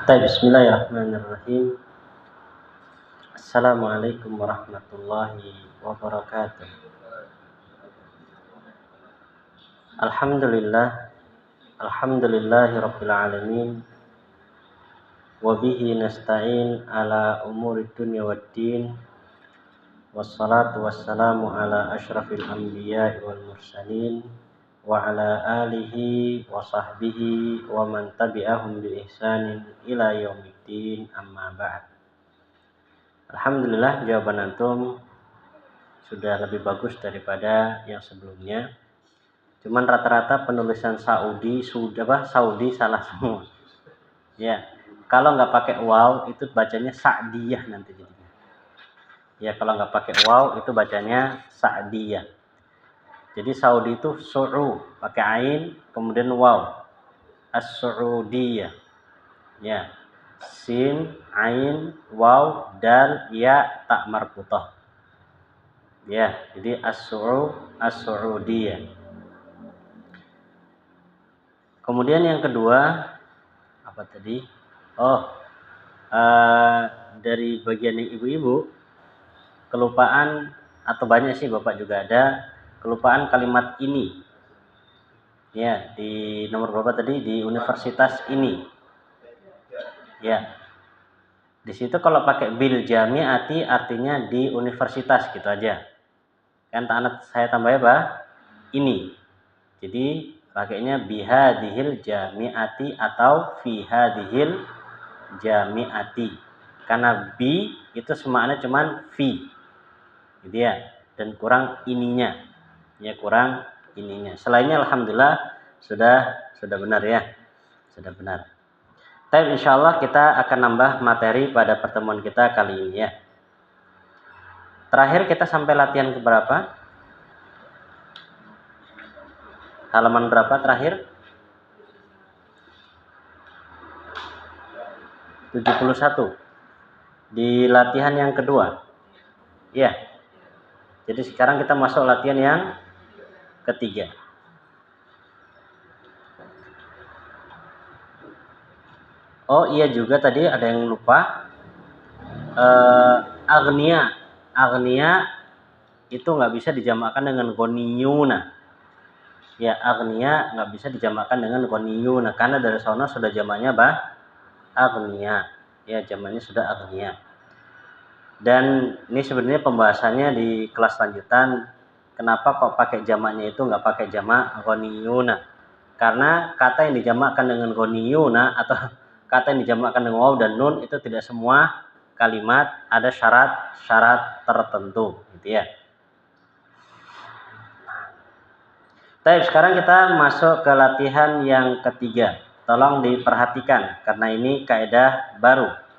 Bismillahirrahmanirrahim. Assalamualaikum warahmatullahi wabarakatuh. Alhamdulillahi rabbil alamin. Wa bihi nasta'in ala umuri dunya waddin. Wassalatu wassalamu ala asyrafil anbiya'i wal mursalin wa ala alihi wa sahbihi wa man tabi'ahum bi ihsanin ila yaumiddin, amma ba'd. Alhamdulillah, jawaban antum sudah lebih bagus daripada yang sebelumnya. Cuman rata-rata penulisan Saudi salah semua. Ya, kalau nggak pakai waw itu bacanya Sa'diyah nanti jadinya. Ya, kalau nggak pakai waw itu bacanya Sa'diyah. Jadi Saudi itu su'u, pakai ain, kemudian waw. As-Su'udiyah. Ya. Sin, ain, waw, dal, ya, tak marbutah. Ya, jadi As-Su'udiyah. Kemudian yang kedua, apa tadi? Dari bagian yang ibu-ibu, kelupaan, atau banyak sih Bapak juga ada, kelupaan kalimat ini. Ya, di nomor berapa tadi? Di universitas ini. Ya. Di situ kalau pakai bil jami'ati artinya di universitas gitu aja. Kan saya tambah apa? Ini. Jadi pakainya bihadihil jami'ati atau fi hadihil jami'ati. Karena bi itu semakna cuman fi. Gitu ya. Dan kurang ininya. Ya, kurang ininya. Selainnya alhamdulillah sudah benar ya. Sudah benar. Tapi insyaallah kita akan nambah materi pada pertemuan kita kali ini ya. Terakhir kita sampai latihan ke berapa? Halaman berapa terakhir? 71. Di latihan yang kedua. Ya. Jadi sekarang kita masuk latihan yang ketiga. Oh iya juga tadi ada yang lupa. Agnia itu nggak bisa dijamakkan dengan ghaniyuna. Ya, agnia nggak bisa dijamakkan dengan ghaniyuna karena dari sana sudah jamaknya agnia. Ya, jamaknya sudah agnia. Dan ini sebenarnya pembahasannya di kelas lanjutan. Kenapa kok pakai jamaknya itu nggak pakai jamak ghaniyuna? Karena kata yang dijamakkan dengan ghaniyuna atau kata yang dijamakkan dengan waw dan nun itu tidak semua kalimat ada syarat tertentu, gitu ya. Baik, sekarang kita masuk ke latihan yang ketiga. Tolong diperhatikan karena ini kaidah baru.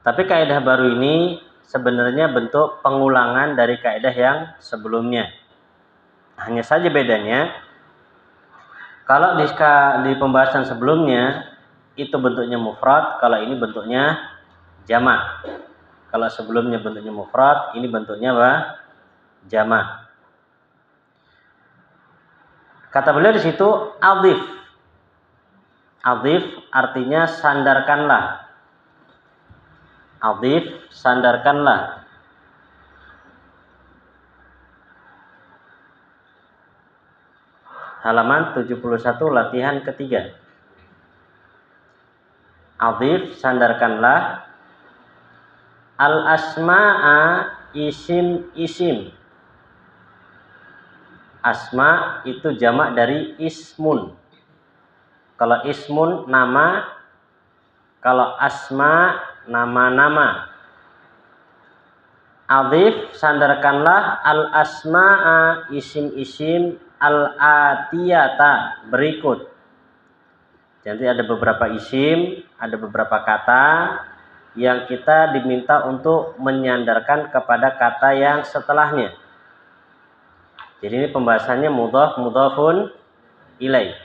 Tapi kaidah baru ini sebenarnya bentuk pengulangan dari kaidah yang sebelumnya. Hanya saja bedanya, kalau di pembahasan sebelumnya itu bentuknya mufrad, kalau ini bentuknya jamak. Kalau sebelumnya bentuknya mufrad, ini bentuknya jamak. Kata beliau di situ adhif. Adhif artinya sandarkanlah. Adhif, sandarkanlah. Halaman 71 latihan ketiga. Adhif, sandarkanlah. Al-asma'a isim. Asma itu jamak dari ismun. Kalau ismun nama, kalau asma nama-nama. Adhif, sandarkanlah al-asma'a isim al-atiyata berikut. Jadi ada beberapa isim, ada beberapa kata yang kita diminta untuk menyandarkan kepada kata yang setelahnya. Jadi ini pembahasannya mudhafun ilaih.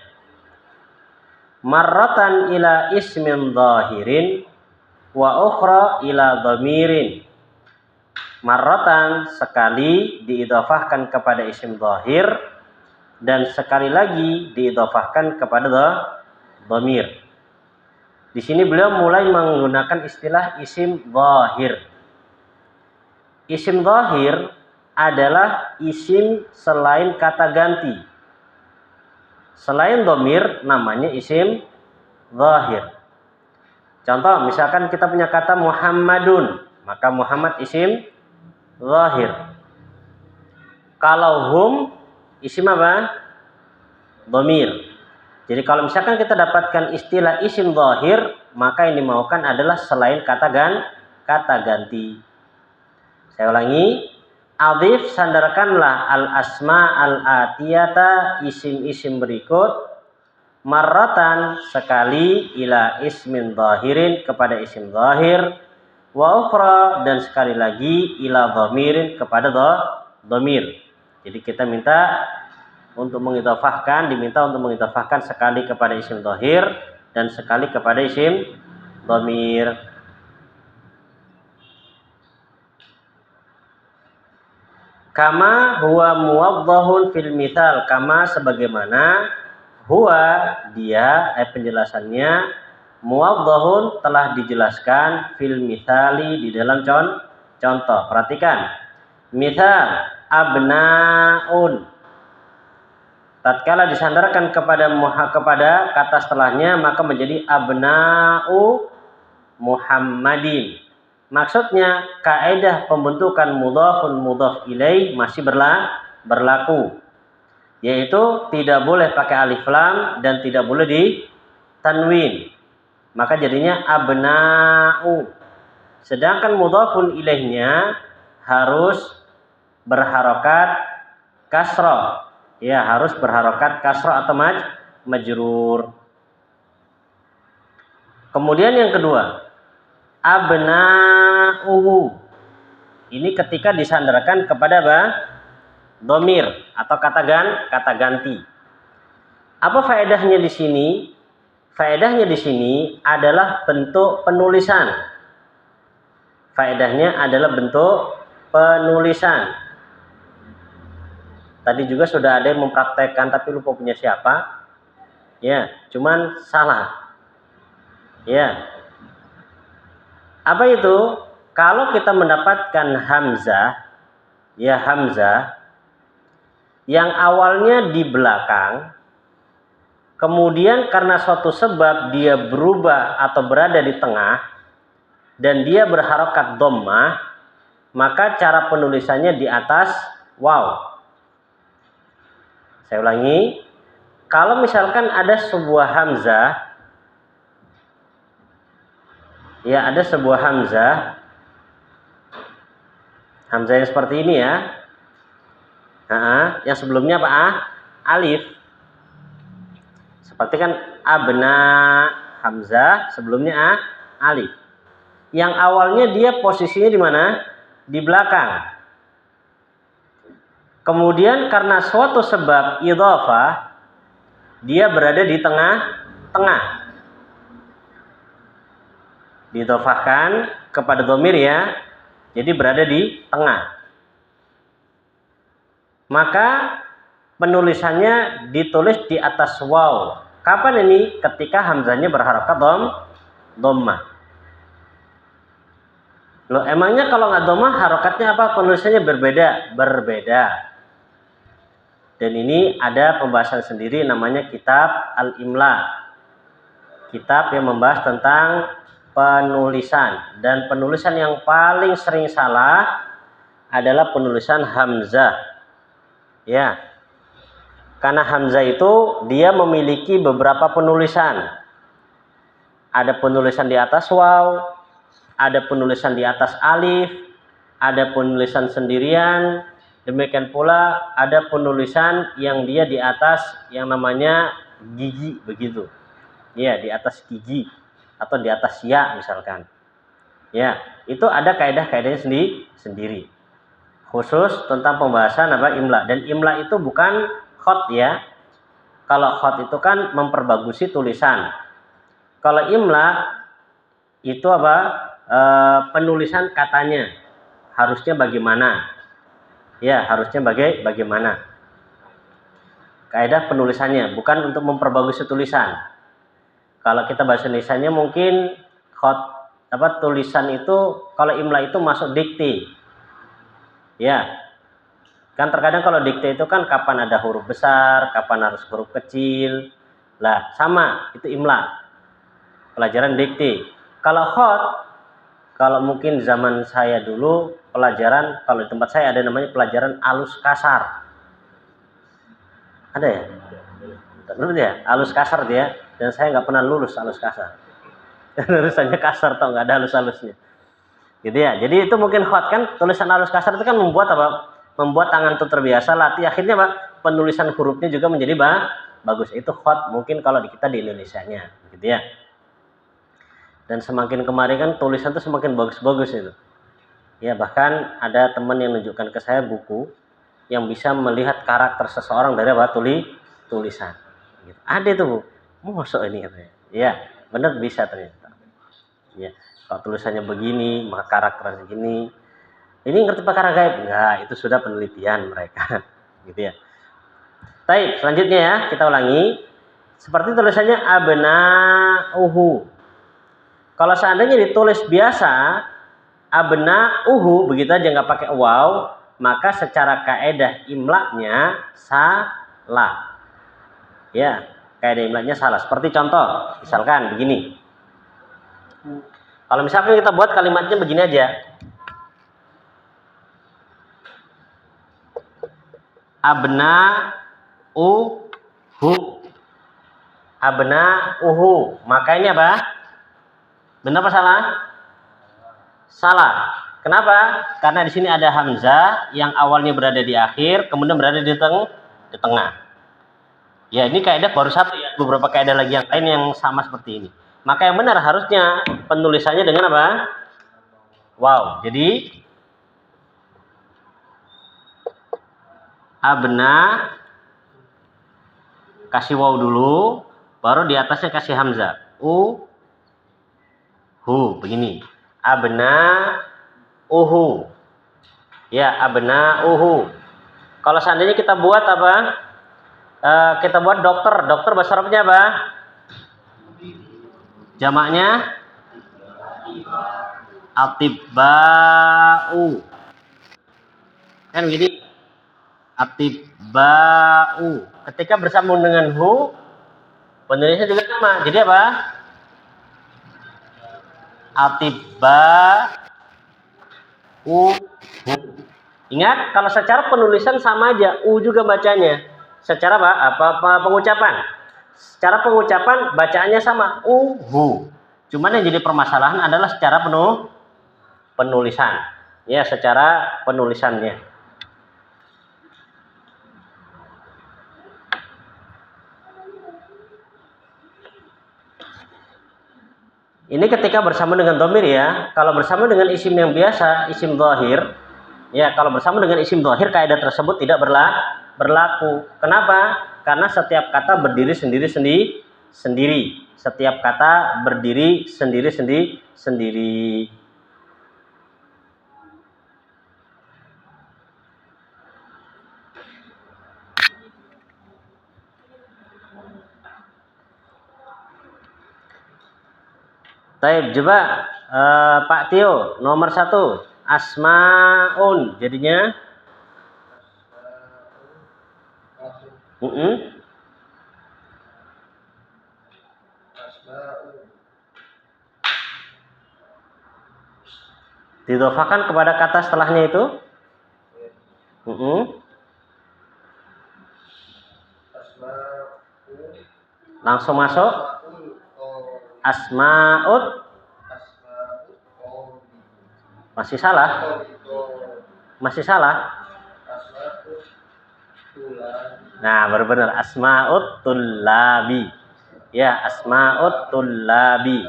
Marratan ila ismin zahirin wa ukhra ila dhamirin. Marratan sekali diidhafahkan kepada isim zahir dan sekali lagi diidhofahkan kepada dhamir. Di sini beliau mulai menggunakan istilah isim zahir. Isim zahir adalah isim selain kata ganti. Selain dhamir namanya isim zahir. Contoh, misalkan kita punya kata Muhammadun, maka Muhammad isim zahir. Kalau hum isim apa? Dhamir. Jadi kalau misalkan kita dapatkan istilah isim zahir, maka yang dimaukan adalah selain kata ganti. Saya ulangi, adhif sandarkanlah al-asma al-atiyata isim-isim berikut marratan sekali ila ismin zahirin kepada isim zahir wa ukhra dan sekali lagi ila dhamirin kepada dhamir. Jadi kita diminta untuk mengidhofahkan sekali kepada isim zahir dan sekali kepada isim dhamir. Kama huwa muwaddahun fil mithal, kama sebagaimana huwa dia penjelasannya muwaddahun telah dijelaskan fil mithali di dalam contoh. Perhatikan. Mithal abnaun. Tatkala disandarkan kepada kata setelahnya maka menjadi abna'u Muhammadin. Maksudnya kaidah pembentukan mudhafun mudhaf ilaih masih berlaku. Yaitu tidak boleh pakai alif lam dan tidak boleh di tanwin. Maka jadinya abna'u. Sedangkan mudhafun ilaihnya harus berharokat kasrah. Ya, harus berharokat kasrah atau majrur. Kemudian yang kedua, abna'uhu. Ini ketika disandarkan kepada apa? Dhamir atau kata ganti. Apa faedahnya di sini? Faedahnya di sini adalah bentuk penulisan. Faedahnya adalah bentuk penulisan. Tadi juga sudah ada yang mempraktekkan tapi lupa punya siapa. Ya, cuman salah. Ya. Apa itu? Kalau kita mendapatkan hamzah, ya hamzah yang awalnya di belakang, kemudian karena suatu sebab dia berubah atau berada di tengah dan dia berharokat dhammah, maka cara penulisannya di atas waw. Saya ulangi, kalau misalkan ada sebuah hamzah, ya ada sebuah hamzah yang seperti ini ya. Yang sebelumnya apa? Alif. Seperti kan abna hamzah, sebelumnya alif. Yang awalnya dia posisinya di mana? Di belakang. Kemudian karena suatu sebab idhofah, dia berada di tengah. Diidhofahkan kepada dhamir ya. Jadi berada di tengah. Maka penulisannya ditulis di atas waw. Kapan ini? Ketika hamzahnya berharokat dhammah. Loh, emangnya kalau nggak dhammah harokatnya apa? Penulisannya berbeda. Dan ini ada pembahasan sendiri namanya kitab Al-Imla. Kitab yang membahas tentang penulisan. Dan penulisan yang paling sering salah adalah penulisan hamzah. Ya. Karena hamzah itu dia memiliki beberapa penulisan. Ada penulisan di atas waw, ada penulisan di atas alif, ada penulisan sendirian. Demikian pula ada penulisan yang dia di atas yang namanya gigi begitu. Ya, di atas gigi atau di atas ya misalkan. Ya, itu ada kaidah-kaidahnya sendiri. Khusus tentang pembahasan imla, dan imla itu bukan khot ya. Kalau khot itu kan memperbagusi tulisan. Kalau imla itu penulisan katanya harusnya bagaimana. Ya, harusnya bagaimana. kaidah penulisannya, bukan untuk memperbagus tulisan. Kalau kita bahasa Indonesianya mungkin tulisan itu, kalau imla itu masuk dikte. Ya. Kan terkadang kalau dikte itu kan kapan ada huruf besar, kapan harus huruf kecil. Lah, sama, itu imla. Pelajaran dikte. Kalau kalau mungkin zaman saya dulu pelajaran, kalau di tempat saya ada namanya pelajaran alus kasar. Ada ya? Dulu ya, alus kasar dia, dan saya nggak pernah lulus alus kasar. Lulusannya kasar, tau nggak ada halus-halusnya. Gitu ya. Jadi itu mungkin kan tulisan alus kasar itu kan membuat apa? Membuat tangan itu terbiasa latih, akhirnya Pak, penulisan hurufnya juga menjadi bagus. Itu mungkin kalau kita di Indonesianya, gitu ya. Dan semakin kemarin kan tulisan itu semakin bagus-bagus itu. Ya, bahkan ada teman yang menunjukkan ke saya buku yang bisa melihat karakter seseorang dari apa? Tulisan. Gitu. Ada itu, Bu. Mosok ini katanya. Ya, benar bisa ternyata. Ya, kalau tulisannya begini, maka karakternya segini. Ini ngerti perkara gaib? Enggak, itu sudah penelitian mereka. Gitu ya. Baik, selanjutnya ya, kita ulangi. Seperti tulisannya abna'uhu. Kalau seandainya ditulis biasa, abna'uhu, begitu aja nggak pakai waw, maka secara kaedah imlaknya salah. Ya, kaedah imlaknya salah. Seperti contoh, misalkan begini. Kalau misalkan kita buat kalimatnya begini aja. Abna'uhu. Abna'uhu. Maka ini apa? Benar apa salah? Salah. Kenapa? Karena di sini ada hamzah yang awalnya berada di akhir, kemudian berada di tengah. Ya, ini kaidah baru satu ya. Beberapa kaidah lagi yang lain yang sama seperti ini. Maka yang benar harusnya penulisannya dengan apa? Wow. Jadi abna kasih waw dulu, baru di atasnya kasih hamzah. Begini. Abna uhu. Ya, abna uhu. Kalau seandainya kita buat apa? Kita buat dokter. Dokter bahasa Arabnya apa? Jamaknya atibba'u. Kan gini. Atibba'u. Ketika bersambung dengan hu, penulisnya juga sama. Jadi apa? Atibba'u. Ingat, kalau secara penulisan sama aja, u juga bacanya. Secara apa pengucapan? Secara pengucapan bacaannya sama, uhu. Cuman yang jadi permasalahan adalah secara penulisan. Ya, secara penulisannya. Ini ketika bersama dengan dhamir ya. Kalau bersama dengan isim yang biasa, isim dhahir, ya kalau bersama dengan isim dhahir, kaidah tersebut tidak berlaku. Kenapa? Karena setiap kata berdiri sendiri. Setiap kata berdiri sendiri. Taib, coba Pak Tio, nomor 1, asmaun, jadinya didhofakan kepada kata setelahnya itu. Langsung masuk asmaut. Masih salah. Nah, baru benar, asmaut tullabi. Ya, asmaut tullabi.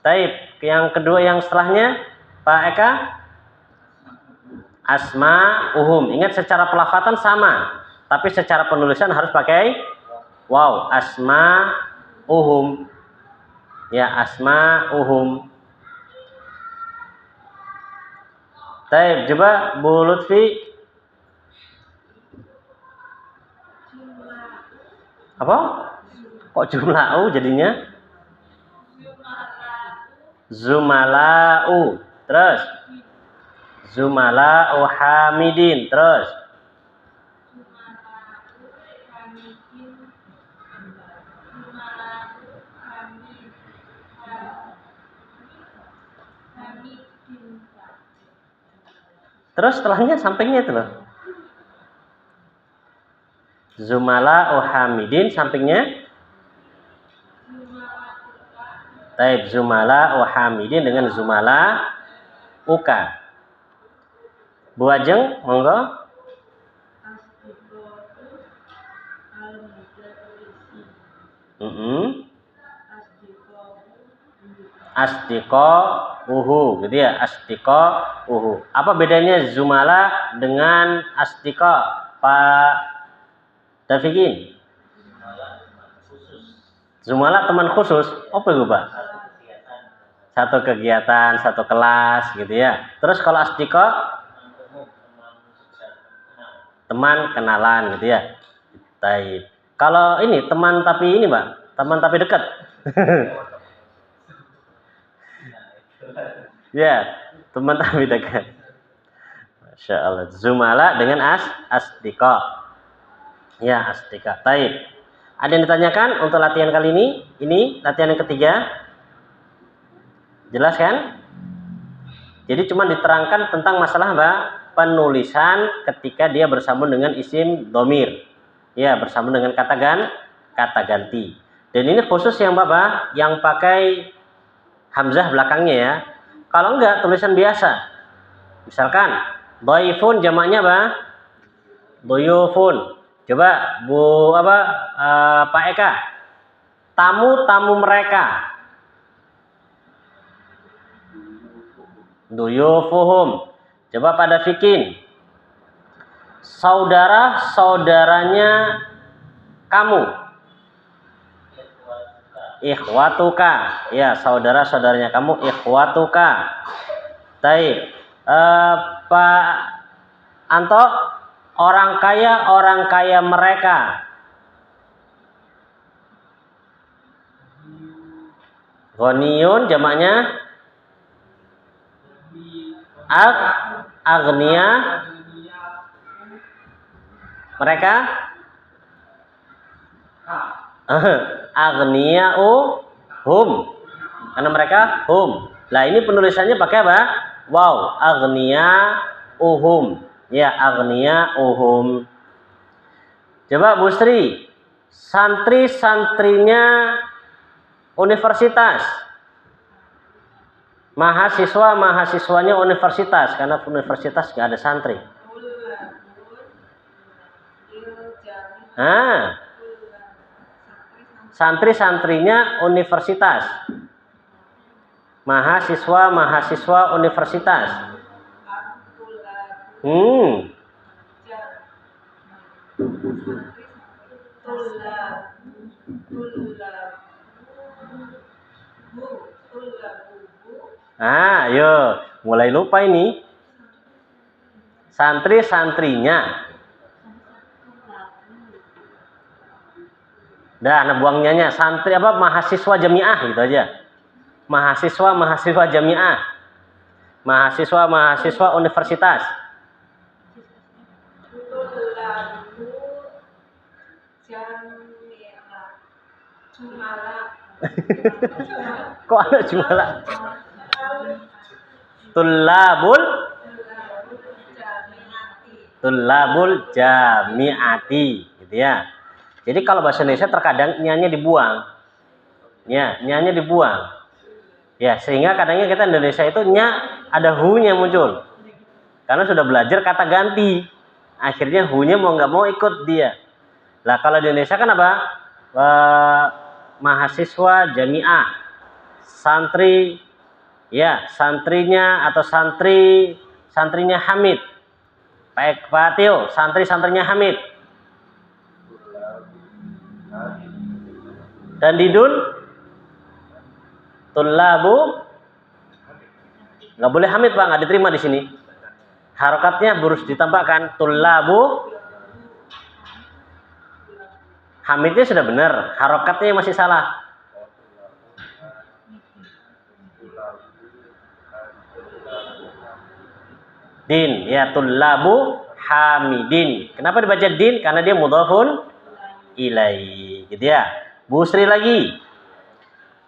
Taib, yang kedua yang setelahnya Pak Eka, asma'uhum. Ingat, secara pelafatan sama, tapi secara penulisan harus pakai wow, asma'uhum. Ya, asma'uhum. Taib, coba Bu Lutfi. Apa? Kok jumla'u jadinya? Zumala'u. Terus? Zumala'u hamidin. Terus? Terus setelahnya sampingnya itu loh. Zumala'u hamidin sampingnya. Taib Zumala'u hamidin dengan Zumala uka. Bu Ajeng, monggo. Asdiqo uhu, gitu ya. Asdiqo uhu. Apa bedanya Zumala dengan Asdiqo, Pak Dafikin? Zumala teman khusus. Apa itu, Pak? Satu kegiatan, satu kelas, gitu ya. Terus kalau Asdiqo teman kenalan, gitu ya. Baik. Kalau ini teman tapi ini, Pak, teman tapi dekat. Ya, teman tapi dekat. Masya Allah. Zumala dengan asdiqa. Ya, asdiqa. Baik. Ada yang ditanyakan untuk latihan kali ini? Ini latihan yang ketiga. Jelas kan? Jadi cuma diterangkan tentang masalah apa? Penulisan ketika dia bersambung dengan isim domir. Ya, bersambung dengan kata ganti. Dan ini khusus yang Bapak yang pakai hamzah belakangnya ya. Kalau enggak tulisan biasa. Misalkan dhaifun jamaknya apa? Dhuyufun. Coba Bu Pak Eka. Tamu-tamu mereka. Dhuyufuhum. Coba pada Fikin. Saudara-saudaranya kamu. Ikhwatuka, ya saudara-saudaranya kamu ikhwatuka. Baik, Pak Anto, orang kaya mereka. Ghaniyun jamaknya agnia mereka. Aghniya'u hum, karena mereka hum. Nah ini penulisannya pakai apa? Wow, aghniya'uhum. Ya, aghniya'uhum. Coba Bu Sri, santri-santrinya universitas. Mahasiswanya universitas, karena universitas nggak ada santri. Santri-santrinya universitas. Mahasiswa universitas. Yo, mulai lupa ini. Santri-santrinya. Nah buangnya santri mahasiswa jamiah gitu aja. Mahasiswa jamiah. Mahasiswa universitas. Kok ada jumala? Tullabul jamiati gitu ya. Jadi kalau bahasa Indonesia terkadang nya dibuang. Nya dibuang. Ya, sehingga kadangnya kita Indonesia itu nya ada hu-nya muncul. Karena sudah belajar kata ganti. Akhirnya hu-nya mau nggak mau ikut dia. Lah kalau di Indonesia kan apa? Mahasiswa jamiah. Santri ya, santrinya atau santrinya Hamid. Baik, Pak Tio, santrinya Hamid. Dan Didun Tullabu nggak boleh Hamid Pak, nggak diterima di sini. Harokatnya harus ditambahkan Tullabu Hamidnya sudah benar, harokatnya masih salah. Din, ya tullabu hamidin. Kenapa dibaca din? Karena dia mudhafun ilai, gitu ya. Bu Sri lagi.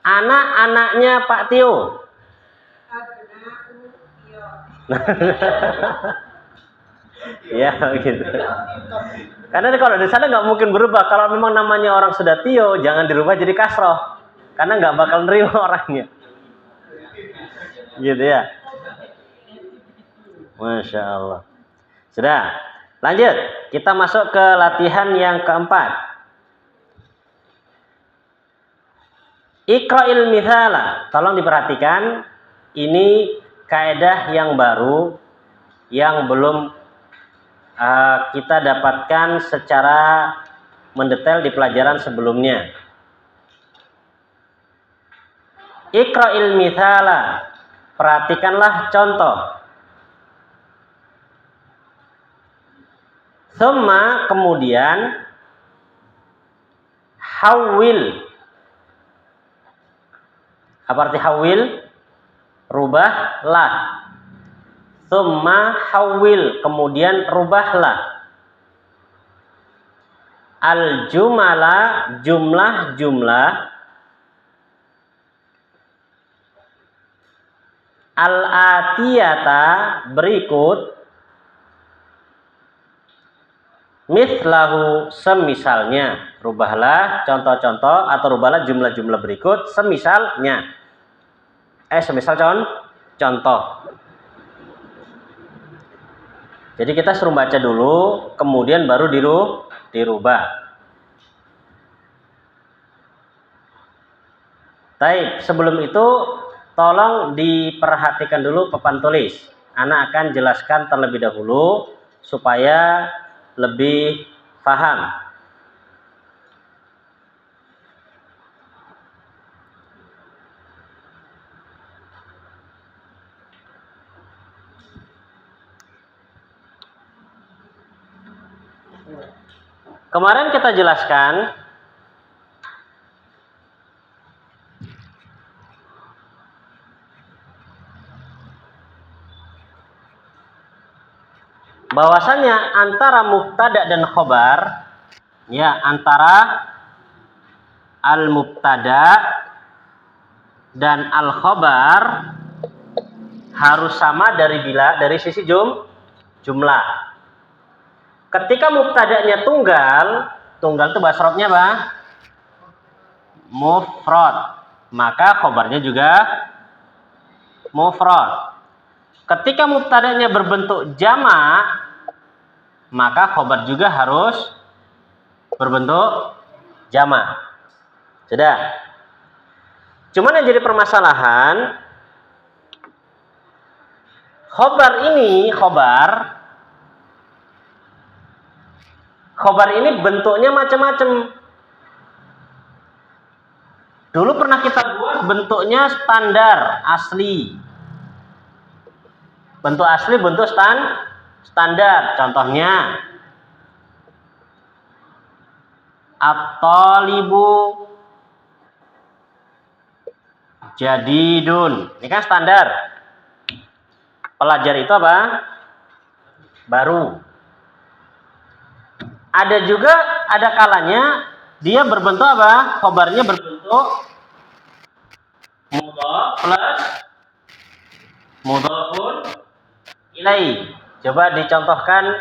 Anak-anaknya Pak Tio. Ya, gitu. Karena kalau di sana nggak mungkin berubah. Kalau memang namanya orang sudah Tio, jangan dirubah jadi kasroh. Karena nggak bakal nerima orangnya. Gitu ya. Masya Allah. Sudah. Lanjut. Kita masuk ke latihan yang keempat. Iqra'il mithala. Tolong diperhatikan. Ini kaidah yang baru yang belum kita dapatkan secara mendetail di pelajaran sebelumnya. Iqra'il mithala. Perhatikanlah contoh. Thumma kemudian hawil. Apa arti hawil? Rubahlah. Thumma hawil. Kemudian rubahlah. Al-jumala jumlah-jumlah. Al-atiyata berikut. Mithlahu semisalnya. Rubahlah contoh-contoh atau rubahlah jumlah-jumlah berikut semisalnya. Semisal contoh. Jadi kita suruh baca dulu, kemudian baru dirubah. Baik, sebelum itu tolong diperhatikan dulu papan tulis. Ana akan jelaskan terlebih dahulu supaya lebih paham. Kemarin kita jelaskan bahwasanya antara mubtada dan khobar, ya, antara al-mubtada dan al-khobar harus sama dari sisi jumlah. Ketika mubtada'nya tunggal itu bahasa Arabnya apa? Mufrad. Maka khobarnya juga mufrad. Ketika mubtada'nya berbentuk jamak, maka khobar juga harus berbentuk jamak. Sudah. Cuman yang jadi permasalahan, khobar ini bentuknya macam-macam. Dulu pernah kita buat bentuknya standar, asli. Bentuk asli, bentuk standar. Contohnya at-talibu jadidun. Ini kan standar. Pelajar itu apa? Baru. Ada juga, ada kalanya dia berbentuk apa? Khobarnya berbentuk mudhaf plus mudhafun ilai. Coba dicontohkan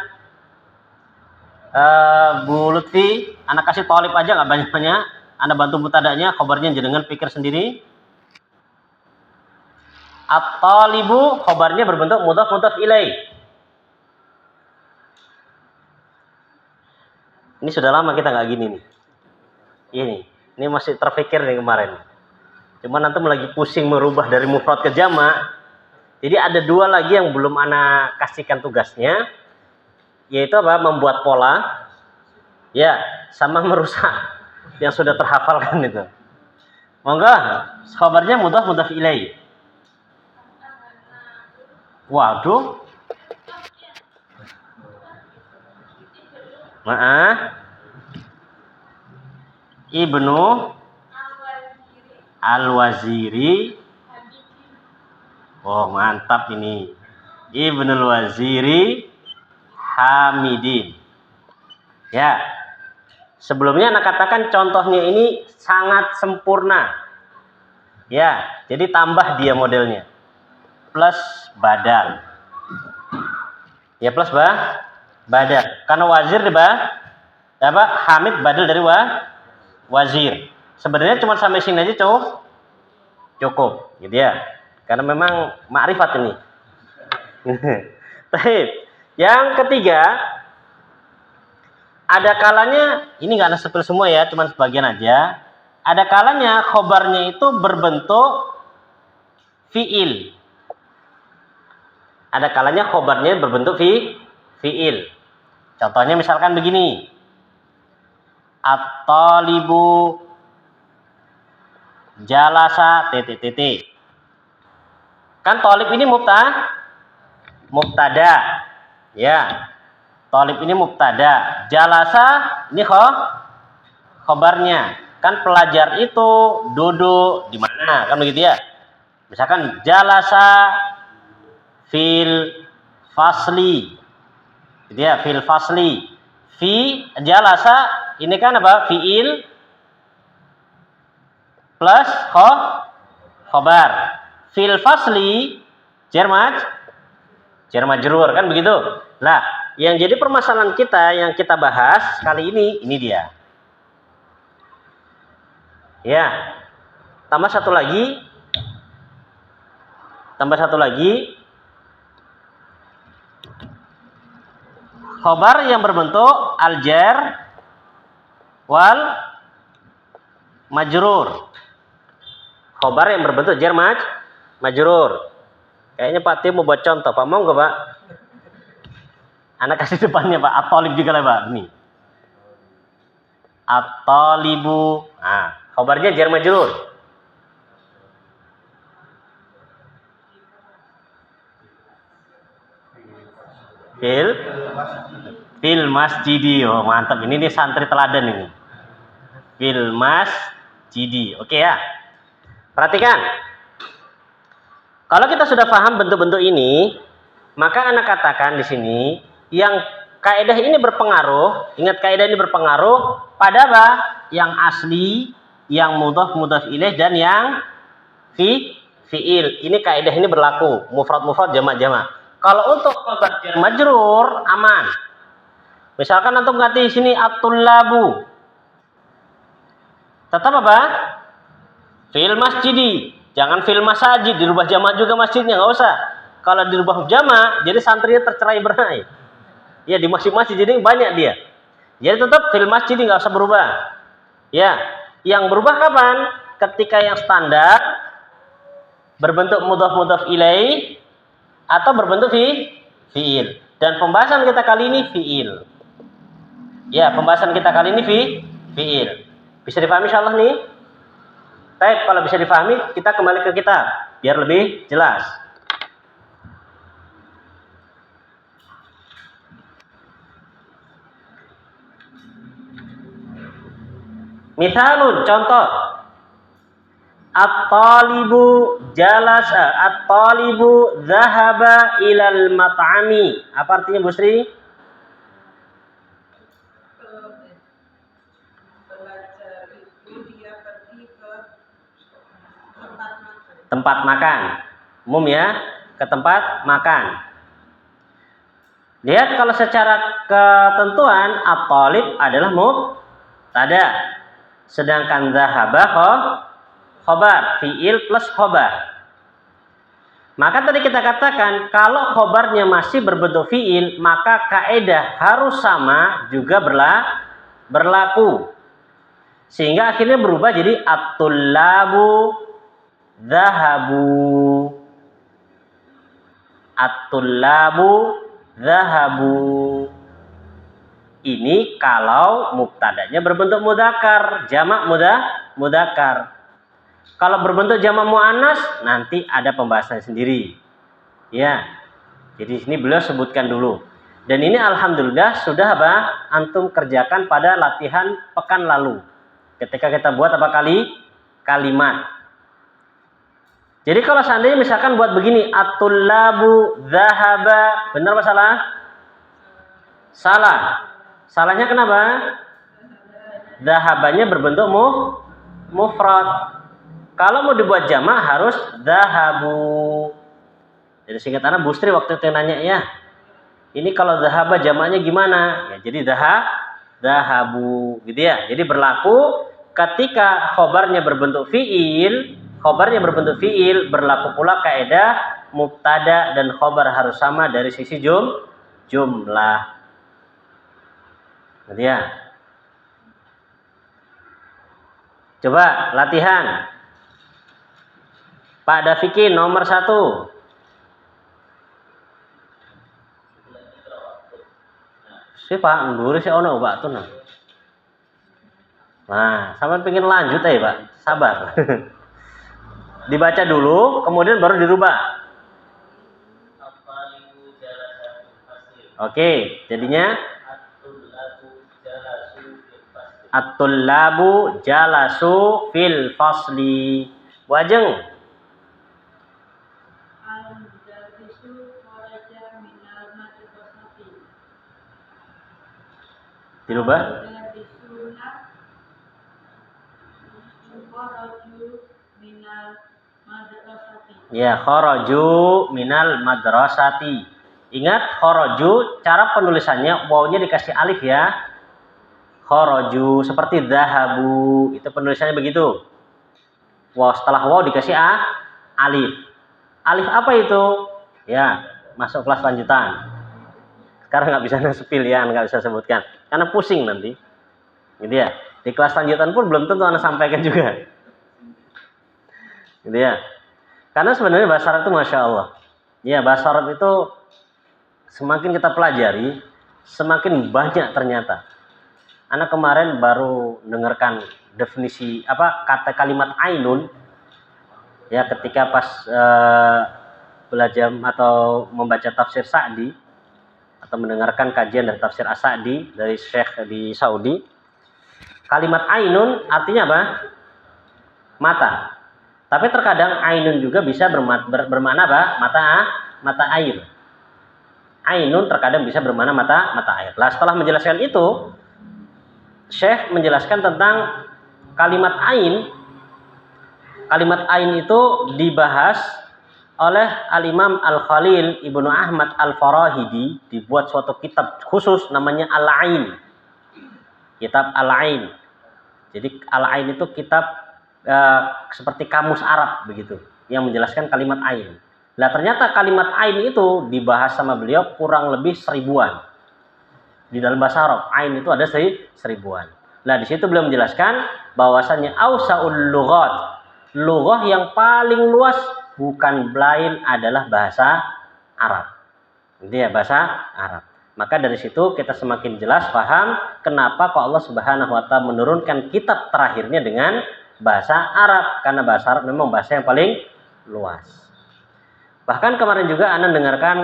Bu Lutfi, anak kasih talib aja nggak banyak-banyak. Anda bantu mubtada'nya, khobarnya jenengan pikir sendiri. At-talibu khobarnya berbentuk mudhaf ilai. Ini sudah lama kita nggak gini nih. Ini masih terpikir nih kemarin. Cuma nanti lagi pusing merubah dari mufrad ke jamak. Jadi ada dua lagi yang belum ana kasihkan tugasnya, yaitu apa? Membuat pola, ya, sama merusak yang sudah terhafalkan itu. Monggo, khabarnya mudhaf ilai. Waduh. Maaf. Ibnu Al-Waziri. Oh, mantap ini. Ibnul Waziri Hamidin. Ya. Sebelumnya anak katakan contohnya ini sangat sempurna. Ya, jadi tambah dia modelnya. Plus badal. Ya, plus badal. Karena wazir apa? Hamid badal dari wazir. Sebenarnya cuma sampai sini aja cukup, gitu ya. Karena memang makrifat ini. Baik. Yang ketiga, ada kalanya ini nggak nasabel semua ya, cuma sebagian aja. Ada kalanya khobarnya itu berbentuk fiil. Ada kalanya khobarnya berbentuk fiil. Contohnya misalkan begini. At-talibu jalasa titik. Kan talib ini mubtada. Ya. Talib ini mubtada. Jalasa ini khobarnya. Kan pelajar itu duduk di mana? Kan begitu ya. Misalkan jalasa fil fasli. Gitu ya, fil fasli. Fi jalasa ini kan apa? Fiil plus khobar. Fil fasli jar majrur kan begitu. Nah, yang jadi permasalahan kita yang kita bahas kali ini dia. Ya. Tambah satu lagi. Khobar yang berbentuk al-jar wal majrur. Khobar yang berbentuk jar majrur. Kayaknya Pak Tim mau buat contoh. Pak mau nggak Pak? Anak kasih depannya Pak. At-talib juga lah Pak. Ini. At-talibu. Nah, khobarnya jar majrur. Fil masjidi. Oh, mantap. Ini nih santri teladan ini. Fil masjidi. Oke ya. Perhatikan. Kalau kita sudah paham bentuk-bentuk ini, maka anak katakan di sini yang kaidah ini berpengaruh, ingat kaidah ini berpengaruh pada apa? Yang asli, yang mudhaf ilaih dan yang fiil. Ini kaidah ini berlaku, mufrad jamak. Kalau untuk khobar jar majrur aman. Misalkan antum ganti sini at-tullabu. Tetap apa? Fil masjidi. Jangan fil masajid, dirubah jamak juga masjidnya, nggak usah. Kalau dirubah jamak, jadi santrinya tercerai-berai. Ya, di masjid-masjid jadi banyak dia. Jadi tetap fil masjid nggak usah berubah. Ya, yang berubah kapan? Ketika yang standar berbentuk mudhaf ilaih atau berbentuk fiil. Dan pembahasan kita kali ini fiil. Ya, pembahasan kita kali ini fiil. Bisa dipahami insyaallah nih? Baik, kalau bisa dipahami, kita kembali ke kitab biar lebih jelas. Misalun, contoh. At-talibu jalasa, at-talibu zahaba ilal mat'ami. Apa artinya, Bu Sri? Tempat makan. Umum ya, ke tempat makan. Lihat kalau secara ketentuan at-talib adalah mubtada. Sedangkan zahaba khobar, fiil plus khobar. Maka tadi kita katakan kalau khobarnya masih berbentuk fiil, maka kaidah harus sama juga berlaku. Sehingga akhirnya berubah jadi at-tullabu zahabu. At-tullabu zahabu. Ini kalau mubtadanya berbentuk mudzakkar, jamak mudzakkar. Kalau berbentuk jamak muannas nanti ada pembahasan sendiri. Ya. Jadi sini beliau sebutkan dulu. Dan ini alhamdulillah sudah antum kerjakan pada latihan pekan lalu. Ketika kita buat apa kalimat. Jadi kalau seandainya misalkan buat begini, at-tullabu dzahaba, benar apa salah? Salah. Salahnya kenapa? Dzahabanya berbentuk mufrad. Kalau mau dibuat jamak harus dzahabu. Jadi singkat anak Bustri waktu itu nanya ya, ini kalau dzahaba jamaknya gimana? Ya, jadi dzahabu gitu ya. Jadi berlaku ketika khobarnya berbentuk fiil, berlaku pula kaidah mubtada dan khobar harus sama dari sisi jumlah. Gitu ya. Coba latihan. Pak Dafiki nomor 1. Si Pak nduri si ono Pak tuh. Nah, sampean pengen lanjut Pak. Sabar. Dibaca dulu, kemudian baru dirubah. Oke, jadinya at-tullabu jalasu fil fasli. Wajeng. Dirubah. Ya, kharaju minal madrasati. Ingat kharaju, cara penulisannya wawunya dikasih alif ya. Kharaju seperti dzahabu, itu penulisannya begitu. Waw, setelah waw dikasih alif. Alif apa itu? Ya, masuk kelas lanjutan. Sekarang nggak bisa pilihan, nggak bisa sebutkan, karena pusing nanti. Gitu ya. Di kelas lanjutan pun belum tentu Anda sampaikan juga. Gitu ya. Karena sebenarnya bahasa Arab itu Masya Allah. Ya, bahasa Arab itu semakin kita pelajari, semakin banyak ternyata. Anak kemarin baru dengarkan definisi kata kalimat ainun. Ya, ketika pas belajar atau membaca tafsir Sa'di atau mendengarkan kajian dari tafsir As-Sa'di dari Syekh di Saudi. Kalimat ainun artinya apa? Mata. Tapi terkadang ainun juga bisa bermakna apa? Mata air. Ainun terkadang bisa bermakna mata air. Nah, setelah menjelaskan itu, Syekh menjelaskan tentang kalimat ain. Kalimat ain itu dibahas oleh Al-Imam Al-Khalil Ibnu Ahmad Al-Farahidi, dibuat suatu kitab khusus namanya Al-Ain. Kitab Al-Ain. Jadi Al-Ain itu kitab seperti kamus Arab begitu, yang menjelaskan kalimat ain. Nah, ternyata kalimat ain itu dibahas sama beliau kurang lebih 1000-an. Di dalam bahasa Arab, ain itu ada 1000-an. Nah, di situ beliau menjelaskan bahwasannya ausaul lughat. Lughah yang paling luas bukan lain adalah bahasa Arab. Itu ya, bahasa Arab. Maka dari situ kita semakin jelas paham kenapa kok Allah Subhanahu wa taala menurunkan kitab terakhirnya dengan bahasa Arab, karena bahasa Arab memang bahasa yang paling luas. Bahkan kemarin juga Anda dengarkan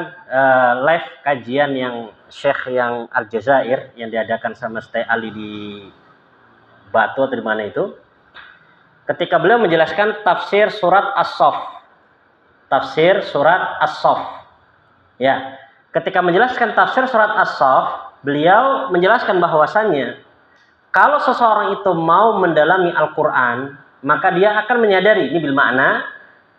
live kajian yang Syekh yang Aljazair yang diadakan sama Stay Ali di Batu atau di mana itu. Ketika beliau menjelaskan tafsir surat As-Saff. Tafsir surat As-Saff. Ya, ketika menjelaskan tafsir surat As-Saff, beliau menjelaskan bahwasannya kalau seseorang itu mau mendalami Al-Quran, maka dia akan menyadari, ini bil makna,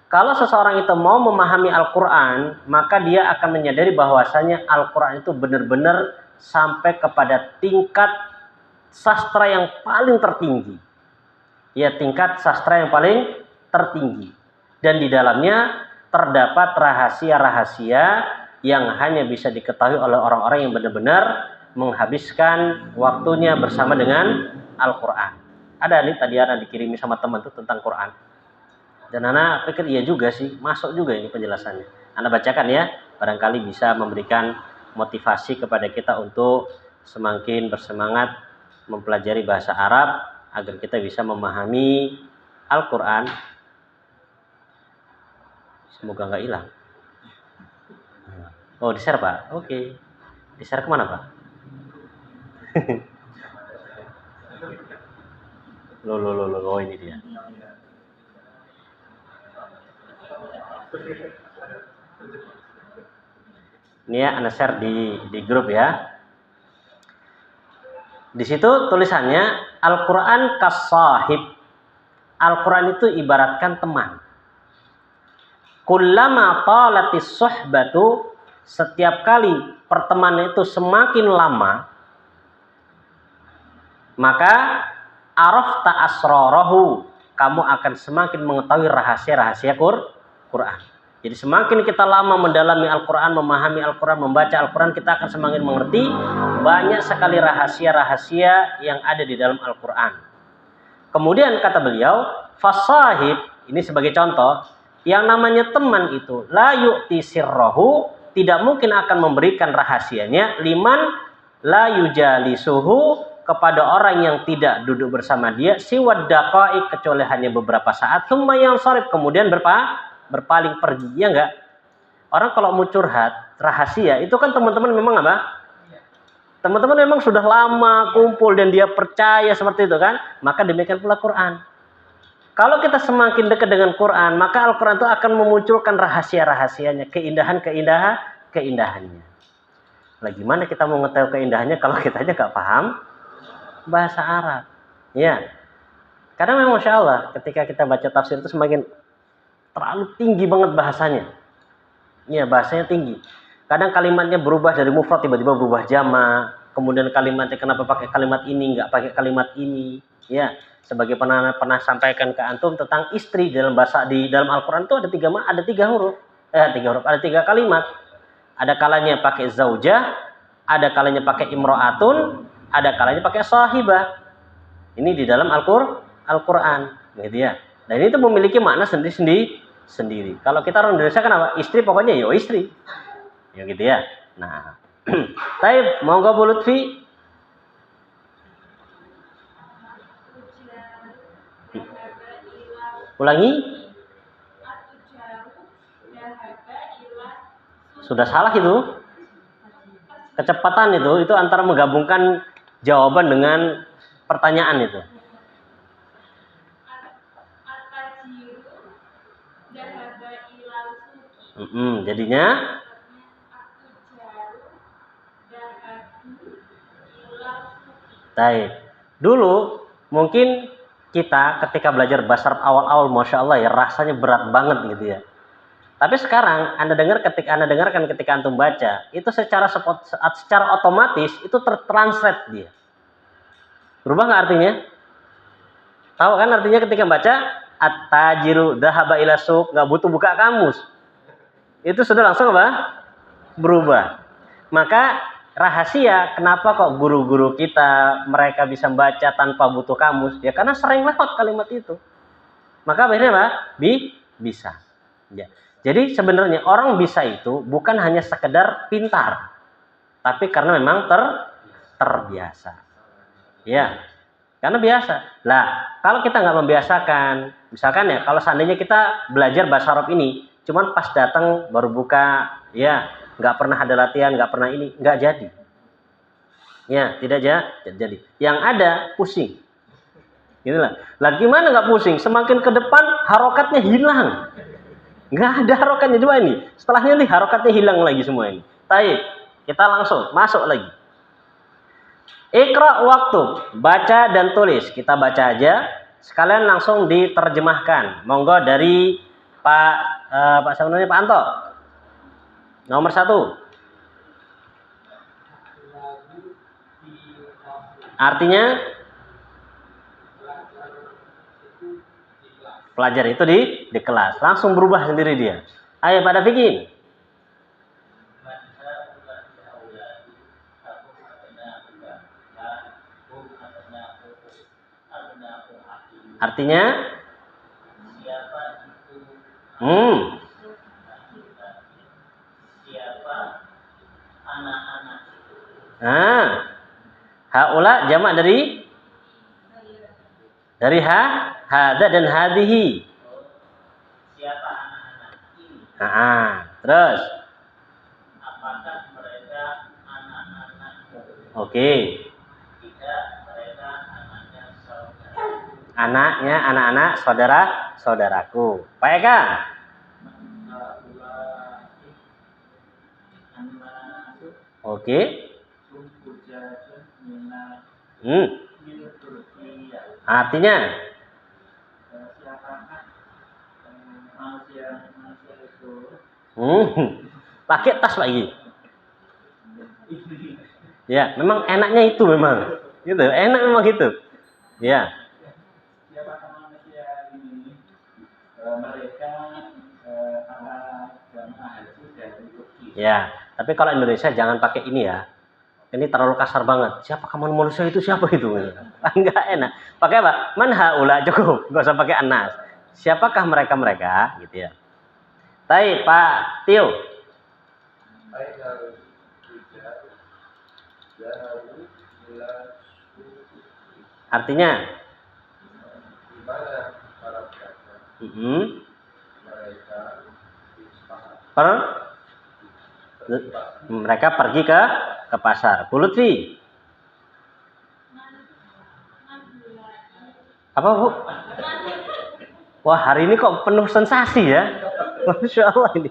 kalau seseorang itu mau memahami Al-Quran, maka dia akan menyadari bahwasanya Al-Quran itu benar-benar sampai kepada tingkat sastra yang paling tertinggi. Ya, tingkat sastra yang paling tertinggi. Dan di dalamnya terdapat rahasia-rahasia yang hanya bisa diketahui oleh orang-orang yang benar-benar menghabiskan waktunya bersama dengan Al-Quran. Ada nih tadi Ana dikirimi sama teman tuh tentang Quran. Dan Ana pikir iya juga sih, masuk juga ini penjelasannya. Ana bacakan ya, barangkali bisa memberikan motivasi kepada kita untuk semakin bersemangat mempelajari bahasa Arab agar kita bisa memahami Al-Quran. Semoga nggak hilang. Oh, di-share Pak? Oke. Di-share kemana Pak? Loh, ini dia. Ini ya, Anda share di grup ya. Di situ tulisannya Al-Quran kas-sahib. Al-Quran itu ibaratkan teman. Kullama talatis suhbatu, setiap kali pertemanan itu semakin lama, maka arafta asrarahu, kamu akan semakin mengetahui rahasia-rahasia Quran. Jadi semakin kita lama mendalami Al-Quran, memahami Al-Quran, membaca Al-Quran, kita akan semakin mengerti banyak sekali rahasia-rahasia yang ada di dalam Al-Quran. Kemudian kata beliau, fasahib, ini sebagai contoh, yang namanya teman itu la yu'ti sirrahu, tidak mungkin akan memberikan rahasianya, liman la yujalisuhu, kepada orang yang tidak duduk bersama dia, siwad daqaiq, kecuali hanya beberapa saat, tsumma yansarif, kemudian berpaling pergi. Ya enggak? Orang kalau mau curhat rahasia itu kan teman-teman memang apa? Teman-teman memang sudah lama kumpul dan dia percaya seperti itu kan? Maka demikian pula Quran. Kalau kita semakin dekat dengan Quran, maka Al-Quran itu akan memunculkan rahasia-rahasianya, keindahannya. Lah gimana kita mau mengetahui keindahannya kalau kita aja nggak paham bahasa Arab? Ya, karena memang Masya Allah ketika kita baca tafsir itu semakin terlalu tinggi banget bahasanya. Ya, bahasanya tinggi. Kadang kalimatnya berubah dari mufrad tiba-tiba berubah jamak. Kemudian kalimatnya kenapa pakai kalimat ini, nggak pakai kalimat ini. Ya, sebagai pernah sampaikan ke antum tentang istri dalam bahasa di dalam Al-Quran itu ada tiga huruf, ada tiga kalimat. Ada kalanya pakai zaujah, ada kalanya pakai imro'atun, ada kalanya pakai sahibah. Ini di dalam Al-Quran, gitu ya. Dan itu memiliki makna sendiri. Kalau kita orang Indonesia kan apa? Istri pokoknya yo istri. Ya gitu ya. Nah, baik, monggo Bu Lutfi. Ulangi. Sudah salah itu. Kecepatan itu antara menggabungkan jawaban dengan pertanyaan itu. Jadinya baik. Dulu mungkin kita ketika belajar bahasa Arab awal-awal, Masya Allah ya, rasanya berat banget gitu ya. Tapi sekarang Anda dengarkan ketika antum baca, itu secara otomatis itu tertranslate dia. Berubah nggak artinya? Tahu kan artinya ketika baca at-tajiru dhahaba ila suq, nggak butuh buka kamus. Itu sudah langsung apa? Berubah. Maka rahasia kenapa kok guru-guru kita mereka bisa baca tanpa butuh kamus? Ya karena sering lewat kalimat itu. Maka akhirnya apa? Bisa. Ya. Jadi sebenarnya orang bisa itu bukan hanya sekedar pintar, tapi karena memang terbiasa. Ya, karena biasa. Lah, kalau kita nggak membiasakan, misalkan ya, kalau seandainya kita belajar bahasa Arab ini, cuman pas datang baru buka, ya, nggak pernah ada latihan, nggak pernah ini, nggak jadi. Ya, tidak jadi. Yang ada pusing. Inilah. Lah gimana nggak pusing? Semakin ke depan harokatnya hilang. Nggak ada harokatnya coba ini. Setelahnya nih harokatnya hilang lagi semua ini. Baik, kita langsung masuk lagi. Iqra waktu, baca dan tulis. Kita baca aja. Sekalian langsung diterjemahkan. Monggo dari Pak sebenarnya Pak Anto. Nomor 1. Artinya pelajar itu di kelas. Langsung berubah sendiri dia. Ayo pada Vicky. Artinya siapa anak-anak itu? Haula jamak dari hada dan hadihi. Siapa anak-anak ini? Terus apakah mereka anak-anak? Oke. Tidak, mereka anaknya saudara. Anaknya, anak-anak, saudara-saudaraku. Pak Eka. Oke. Artinya pakai tas lagi. Ya, memang enaknya itu memang. Gitu, enak memang gitu. Ya. Siapakah manusia ini? Mereka para jamaah haji dari Turki. Ya, tapi kalau Indonesia jangan pakai ini ya. Ini terlalu kasar banget. Siapakah manusia itu? Siapa itu? Enggak enak. Pakai apa? Man haula cukup. Enggak usah pakai anas. Siapakah mereka-mereka? Gitu ya. Baik, Pak Tio. Artinya? Mereka pergi ke pasar. Bu Lutfi. Apa, Bu? Wah, hari ini kok penuh sensasi ya. Masya Allah ini.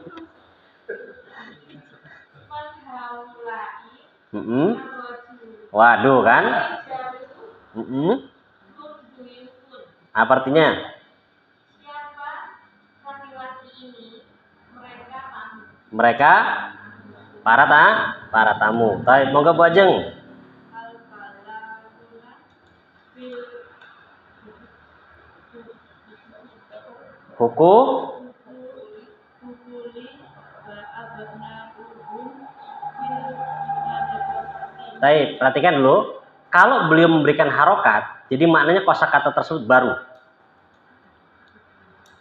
Waduh kan? Apa artinya? Siapa laki-laki ini? Mereka para tamu. Baik, monggo Bu Ajeng. Huku. Baik, perhatikan dulu. Kalau beliau memberikan harokat, jadi maknanya kosakata tersebut baru.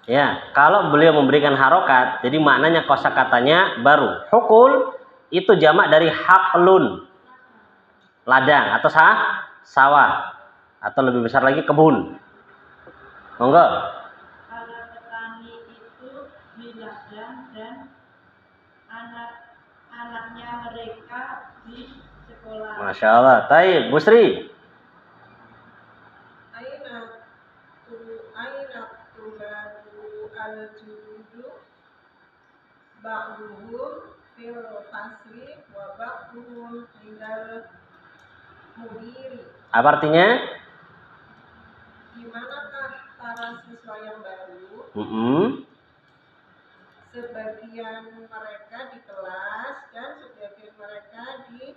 Ya, kalau beliau memberikan harokat, jadi maknanya kosakatanya baru. Hukul itu jamak dari haklun, ladang atau sawah, atau lebih besar lagi kebun. Monggo. Para petani itu di ladang dan anak-anaknya mereka di sekolah. Masya Allah. Taib, Bu Sri. Aina tuladu al-judu ba'duhum fil fasli wa ba'duhum indal mudiri. Apa artinya? Di manakah para siswa yang baru? Sebagian mereka di kelas dan sebagian mereka di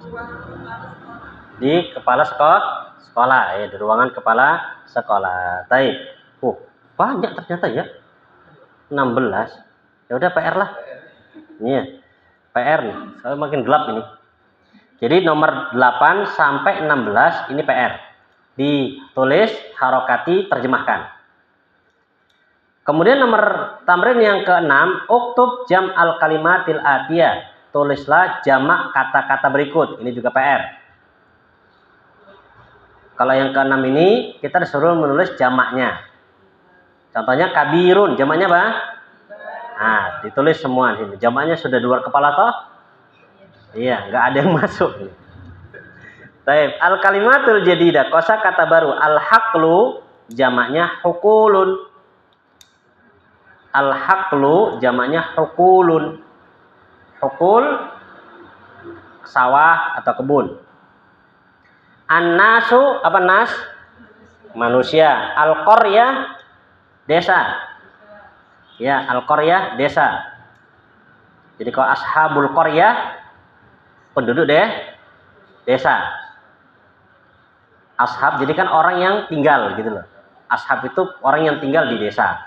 ruang kepala sekolah. Di kepala sekolah ya, di ruangan kepala sekolah. Taib. Banyak ternyata ya. 16. Ya udah PR lah. Iya. PR nih. Soalnya makin gelap ini. Jadi nomor 8 sampai 16 ini PR. Ditulis, harokati, terjemahkan. Kemudian nomor tamrin yang ke-6, uktub jam al-kalimatil atiyah. Tulislah jamak kata-kata berikut. Ini juga PR. Kalau yang ke-6 ini kita disuruh menulis jamaknya. Contohnya kabirun, jamaknya apa? Nah, ditulis semua ini. Jamaknya sudah di luar kepala toh? Iya, nggak ada yang masuk. Baik, al-kalimatul jadidah, kosakata baru. Al-haqlu jamaknya hukulun. Al-haqlu jamaknya hukulun. Hukul sawah atau kebun. An-nasu apa nas? Manusia. Al-qaryah desa. Ya, al-qaryah desa. Jadi kalau ashabul qaryah penduduk desa. Ashab jadi kan orang yang tinggal gitu loh. Ashab itu orang yang tinggal di desa.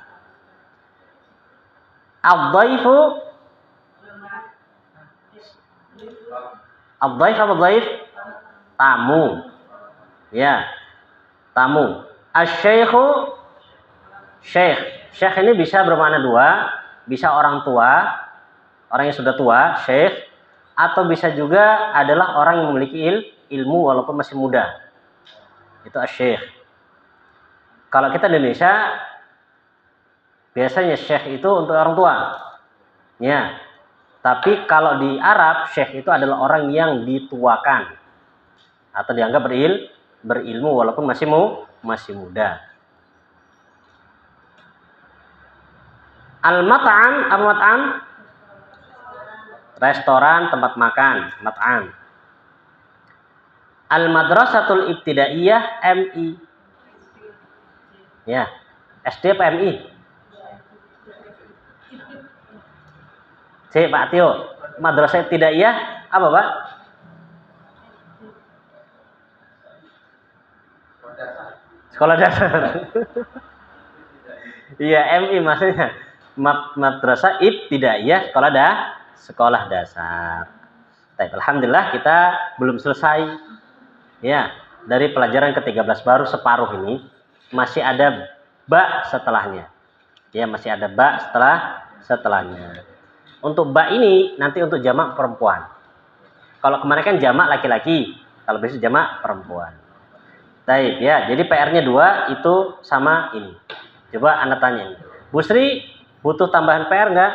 Ad-dhaifu Ad-dhaif apa dhaif? Tamu. Ya. Tamu. Asy-syaikhu syekh. Syekh ini bisa bermakna dua, bisa orang tua, orang yang sudah tua, syekh, atau bisa juga adalah orang yang memiliki ilmu walaupun masih muda. Itu asy-syekh. Kalau kita di Indonesia biasanya syekh itu untuk orang tua. Ya. Tapi kalau di Arab, syekh itu adalah orang yang dituakan. atau dianggap berilmu walaupun masih muda. Al-mat'am, restoran, tempat makan, mat'am. Al-madrasatul ibtidaiyah, MI. Ya, SD apa MI? C, Pak Tio. Madrasah ibtidaiyah apa, Pak? Sekolah dasar. Iya, MI maksudnya. Madrasah ibtidaiyah, sekolah dasar. Baik, alhamdulillah kita belum selesai. Ya, dari pelajaran ke-13 baru separuh ini masih ada ba setelahnya. Ya, masih ada ba setelahnya. Untuk ba ini nanti untuk jamak perempuan. Kalau kemarin kan jamak laki-laki, kalau besok jamak perempuan. Baik, ya. Jadi PR-nya 2 itu sama ini. Coba Anda tanya. Bu Sri, butuh tambahan PR enggak?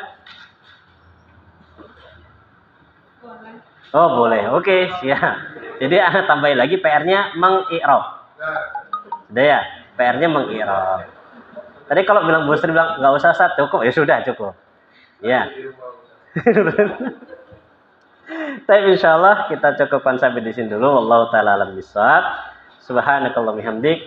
Oh, boleh. Oke, siap. Jadi Anda tambahin lagi PR-nya meng-i'rab. Sudah ya? PR-nya meng-i'rab. Tadi kalau bilang Bu Sri bilang enggak usah Ustaz, cukup. Ya sudah, cukup. Ya. Tapi insyaallah kita cukupkan sampai di sini dulu. Wallahu taala alam bisawab. Subhanakallahumma hamdik.